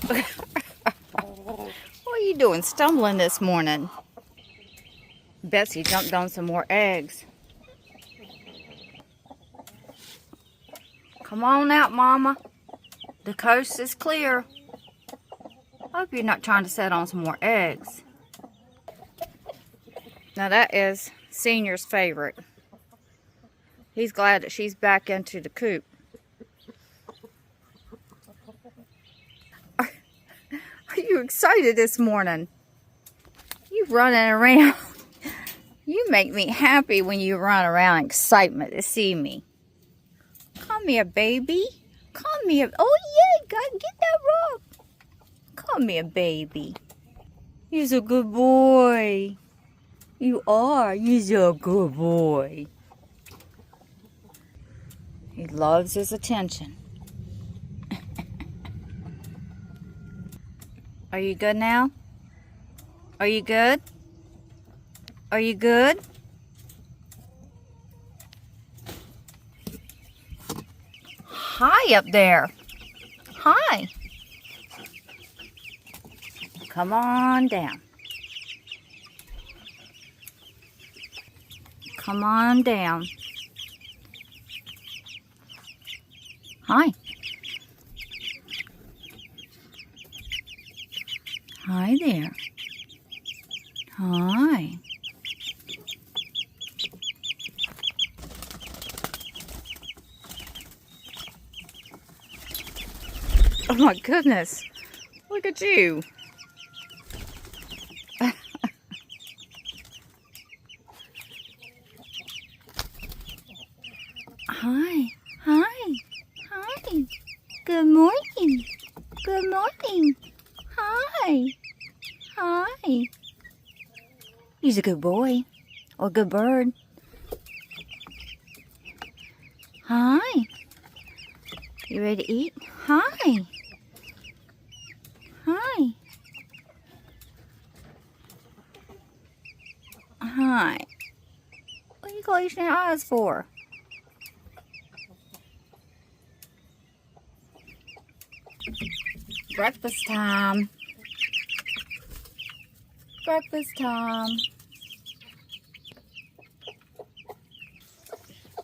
What are you doing stumbling this morning? Betsy jumped on some more eggs. Come on out, Mama. The coast is clear. I hope you're not trying to set on some more eggs. Now that is Senior's favorite. He's glad that she's back into the coop. Are you excited this morning? You running around. You make me happy when you run around in excitement to see me. Come here, baby. Come here. Oh yeah, gotta get that rock. Come here, baby. You're a good boy. You are. You're a good boy. He loves his attention. Are you good now? Are you good? Are you good? Hi up there. Hi. Come on down. Come on down. Hi. Hi there. Hi. Oh my goodness. Look at you. Hi. Hi. Hi. Good morning. Good morning. Hi. Hi. He's a good boy. Or a good bird. Hi. You ready to eat? Hi. Hi. Hi. What are you closing your eyes for? Breakfast time. Breakfast time.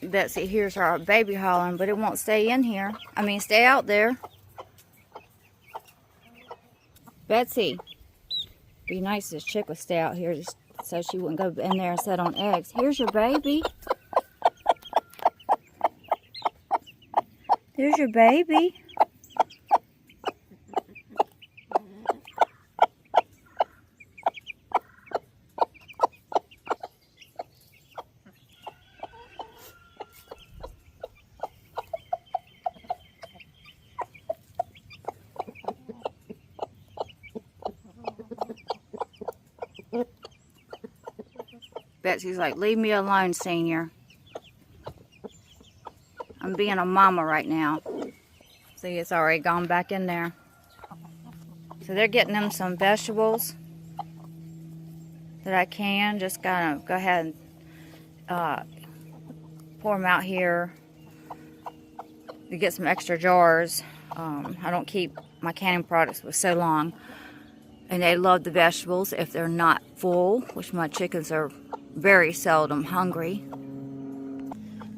Betsy hears our baby hollering, but it won't stay in here. Stay out there. Betsy, be nice if this chick would stay out here just so she wouldn't go in there and sit on eggs. Here's your baby. There's your baby. Betsy's like, leave me alone, Senior. I'm being a mama right now. See, it's already gone back in there. So they're getting them some vegetables that I can. Just gotta go ahead and pour them out here to get some extra jars. I don't keep my canning products for so long. And they love the vegetables if they're not full, which my chickens are very seldom hungry.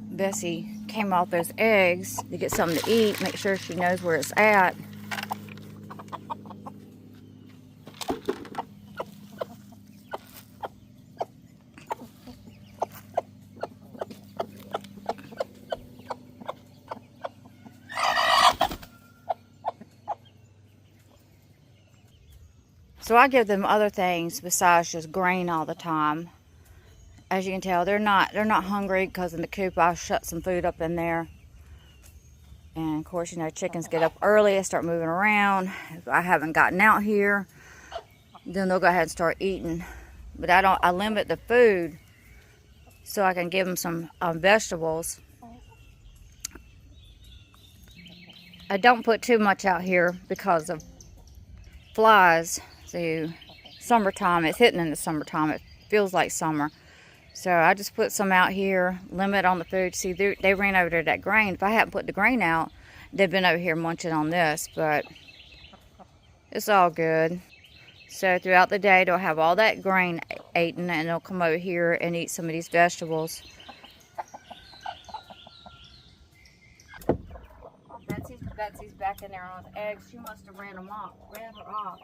Bessie came off those eggs to get something to eat, make sure she knows where it's at. So I give them other things besides just grain all the time. As you can tell, they're not hungry because in the coop I shut some food up in there. And of course, chickens get up early, they start moving around. If I haven't gotten out here, then they'll go ahead and start eating. But I limit the food so I can give them some vegetables. I don't put too much out here because of flies. So summertime, it's hitting in the summertime. It feels like summer. So I just put some out here, limit on the food. See, they ran over to that grain. If I hadn't put the grain out, they've been over here munching on this. But It's all good. So throughout the day, they'll have all that grain eaten, and they'll come over here and eat some of these vegetables. Betsy's back in there on those eggs. She must have ran her off.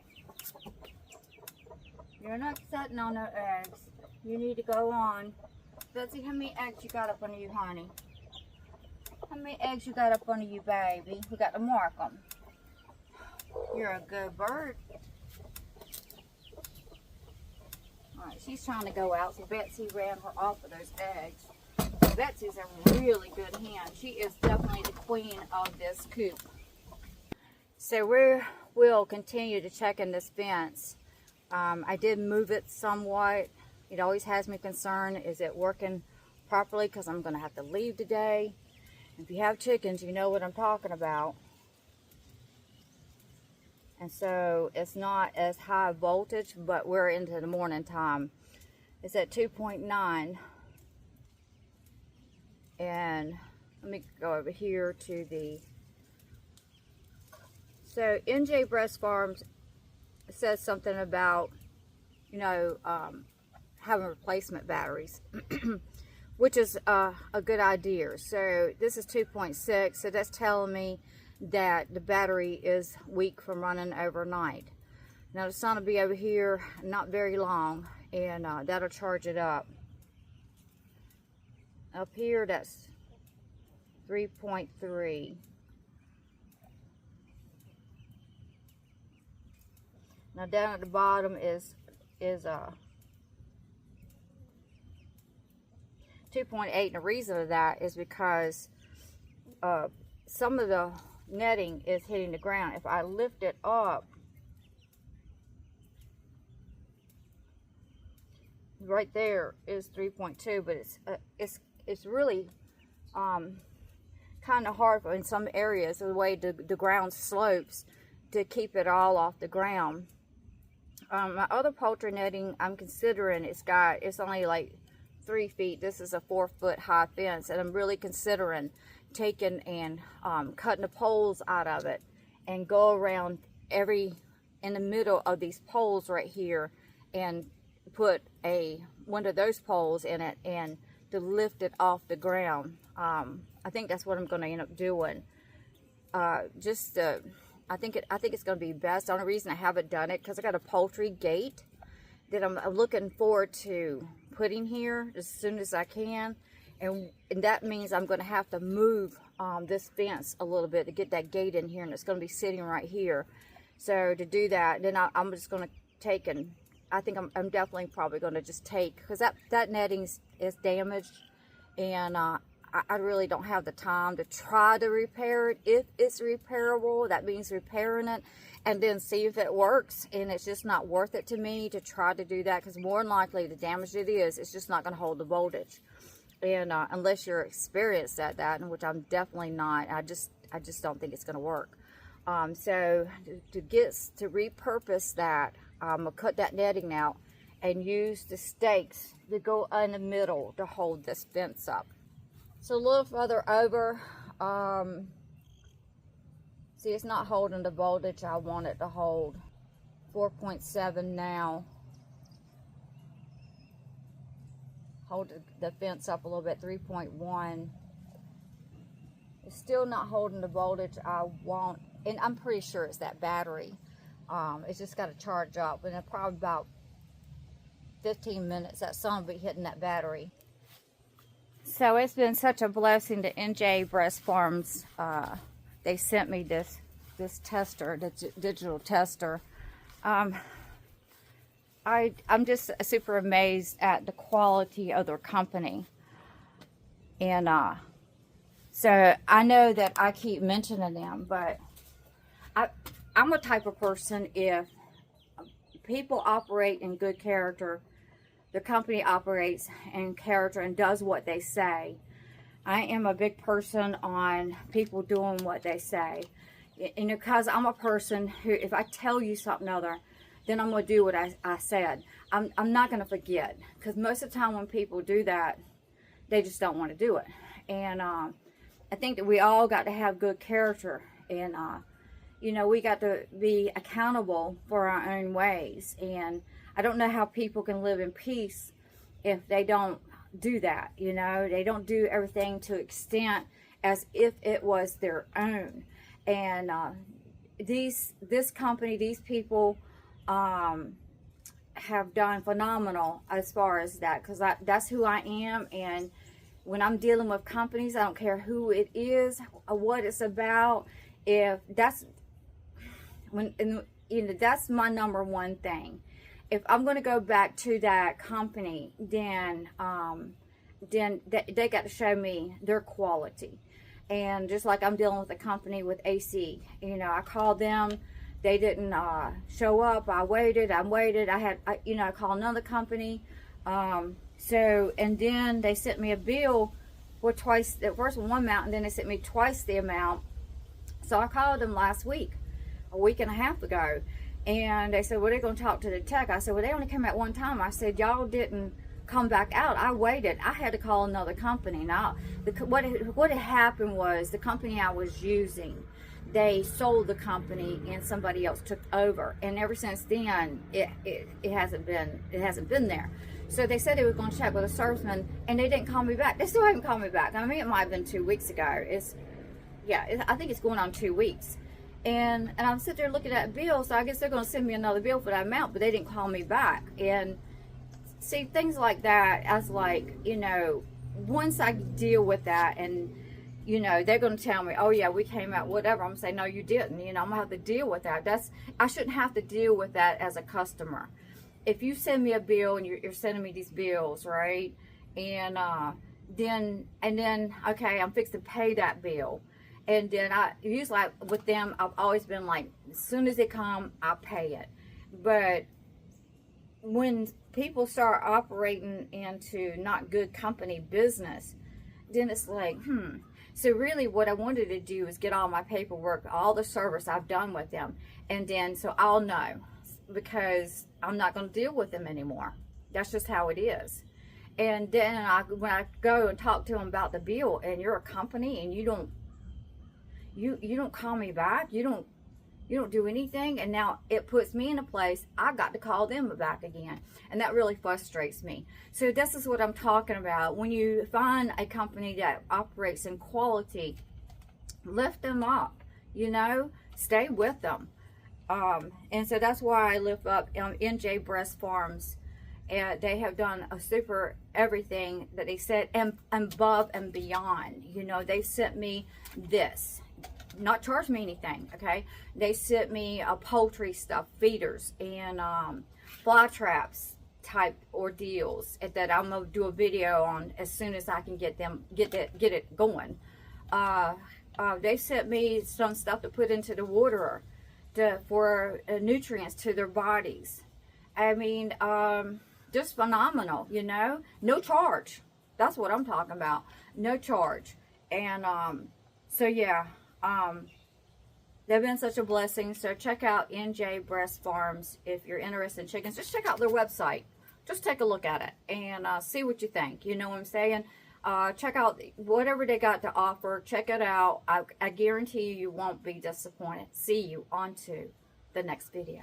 You're not sitting on no eggs. You need to go on. Betsy, how many eggs you got up under you, honey? How many eggs you got up under you, baby? We got to mark them. You're a good bird. Alright, she's trying to go out, so Betsy ran her off of those eggs. Betsy's a really good hen. She is definitely the queen of this coop. So we'll continue to check in this fence. I did move it somewhat. It always has me concerned, is it working properly, because I'm going to have to leave today. If you have chickens, you know what I'm talking about. And so it's not as high voltage, but we're into the morning time. It's at 2.9. And let me go over here to the... So NJ Breast Farms says something about, you know, having replacement batteries, which is a good idea. So this is 2.6, so that's telling me that the battery is weak from running overnight. Now the sun will be over here not very long, and that'll charge it up. Up here, that's 3.3. Now down at the bottom is 2.8, and the reason of that is because some of the netting is hitting the ground. If I lift it up, right there is 3.2, but it's really kind of hard in some areas, the way the ground slopes, to keep it all off the ground. My other poultry netting I'm considering, it's only like 3 feet. This is a 4-foot high fence, and I'm really considering taking and cutting the poles out of it and go around in the middle of these poles right here and put one of those poles in it and to lift it off the ground. I think that's what I'm going to end up doing. I think it's going to be best. The only reason I haven't done it, because I got a poultry gate that I'm looking forward to putting here as soon as I can, and that means I'm going to have to move this fence a little bit to get that gate in here, and it's going to be sitting right here. So to do that, then I'm just going to take, and I think I'm definitely probably going to just take, because that netting is damaged, and I really don't have the time to try to repair it. If it's repairable, that means repairing it and then see if it works. And it's just not worth it to me to try to do that, because more than likely the damage it is, it's just not going to hold the voltage. And unless you're experienced at that, and which I'm definitely not, I just don't think it's going to work. So to repurpose that, I'm going to cut that netting out and use the stakes to go in the middle to hold this fence up. So a little further over, see, it's not holding the voltage I want it to hold. 4.7 now. Hold the fence up a little bit, 3.1. It's still not holding the voltage I want, and I'm pretty sure it's that battery. It's just got to charge up, and in probably about 15 minutes that sun will be hitting that battery. So it's been such a blessing to NJ Breast Farms. They sent me this tester, the digital tester. I'm just super amazed at the quality of their company. And so I know that I keep mentioning them, but I'm a type of person, if people operate in good character, the company operates in character and does what they say. I am a big person on people doing what they say. And because I'm a person who, if I tell you something other, then I'm going to do what I said. I'm not going to forget. Because most of the time when people do that, they just don't want to do it. And I think that we all got to have good character. And, you know, we got to be accountable for our own ways. And I don't know how people can live in peace if they don't do that. You know, they don't do everything to extent as if it was their own. And this company, these people have done phenomenal as far as that, because that's who I am. And when I'm dealing with companies, I don't care who it is or what it's about. If that's that's my number one thing. If I'm going to go back to that company, then they got to show me their quality. And just like I'm dealing with a company with AC, you know, I called them, they didn't show up. I waited. I called another company. And then they sent me a bill for twice, at first one amount, and then they sent me twice the amount. So I called them last week, a week and a half ago, and they said, well, they're going to talk to the tech. I said, well, they only came out one time. I said, y'all didn't come back out. I waited. I had to call another company. Now, what had happened was the company I was using, they sold the company and somebody else took over. And ever since then, it hasn't been there. So they said they were going to check with a serviceman, and they didn't call me back. They still haven't called me back. I mean, it might have been 2 weeks ago. I think it's going on 2 weeks. And I'm sitting there looking at a bill, so I guess they're going to send me another bill for that amount, but they didn't call me back. And see, things like that, I was like, you know, once I deal with that, and, you know, they're going to tell me, oh yeah, we came out, whatever. I'm going to say, no, you didn't. You know, I'm going to have to deal with that. I shouldn't have to deal with that as a customer. If you send me a bill and you're sending me these bills, right? And then, okay, I'm fixed to pay that bill. And then usually with them, I've always been like, as soon as they come, I'll pay it. But when people start operating into not good company business, then it's like, So really what I wanted to do is get all my paperwork, all the service I've done with them. And then, so I'll know, because I'm not going to deal with them anymore. That's just how it is. And then when I go and talk to them about the bill, and you're a company and you don't call me back, you don't do anything, and now it puts me in a place I got to call them back again, and that really frustrates me. So this is what I'm talking about. When you find a company that operates in quality, lift them up, you know, stay with them. And so that's why I lift up NJ Breast Farms. And they have done a super everything that they said, and above and beyond. You know, they sent me this, not charge me anything, okay? They sent me a poultry stuff, feeders, and fly traps type ordeals that I'm gonna do a video on as soon as I can get it going. They sent me some stuff to put into the water for nutrients to their bodies. I mean, just phenomenal, you know, no charge. That's what I'm talking about, no charge. And so yeah, they've been such a blessing. So check out NJ Breast Farms if you're interested in chickens. Just check out their website. Just take a look at it and see what you think. You know what I'm saying? Check out whatever they got to offer. Check it out. I guarantee you won't be disappointed. See you on to the next video.